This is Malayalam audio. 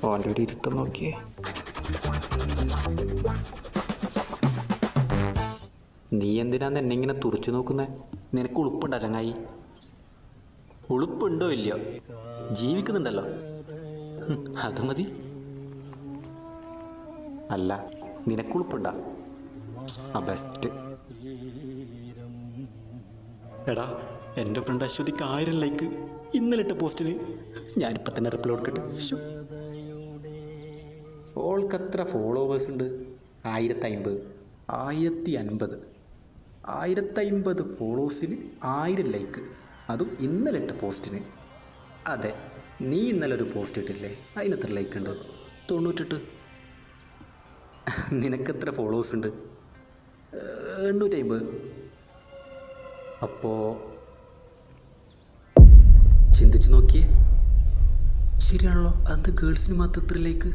ഓൻ്റെ ഒരു ഇരുത്തം നോക്കിയേ. നീ എന്തിനാന്ന് എന്നെ ഇങ്ങനെ തുറച്ചു നോക്കുന്നേ? നിനക്ക് ഉളുപ്പുണ്ടോ ചങ്ങായി? ഉളുപ്പുണ്ടോ ഇല്ലയോ? ജീവിക്കുന്നുണ്ടല്ലോ, അത് മതി. അല്ല, നിനക്ക് ഉളുപ്പുണ്ടോ? ആ ബെസ്റ്റ്. എടാ, എൻ്റെ ഫ്രണ്ട് അശ്വതിക്ക് 1000 ലൈക്ക് ഇന്നലെ ഇട്ട പോസ്റ്റിന്. ഞാനിപ്പോൾ തന്നെ റിപ്ലൈ കൊടുക്കട്ടെ. ഓൾക്ക് എത്ര ഫോളോവേഴ്സ് ഉണ്ട്? 1050. 1050 ഫോളോവേഴ്സിന് 1000 ലൈക്ക്, അതും ഇന്നലെ ഇട്ട പോസ്റ്റിന്. അതെ, നീ ഇന്നലെ ഒരു പോസ്റ്റ് ഇട്ടില്ലേ, അതിനെത്ര ലൈക്ക് ഉണ്ട്? 98. നിനക്കെത്ര ഫോളോവേഴ്സ് ഉണ്ട്? 850. അപ്പോൾ ചിന്തിച്ച് നോക്കിയേ, ശരിയാണല്ലോ. അത് ഗേൾസിന് മാത്രം 3 ലൈക്ക്.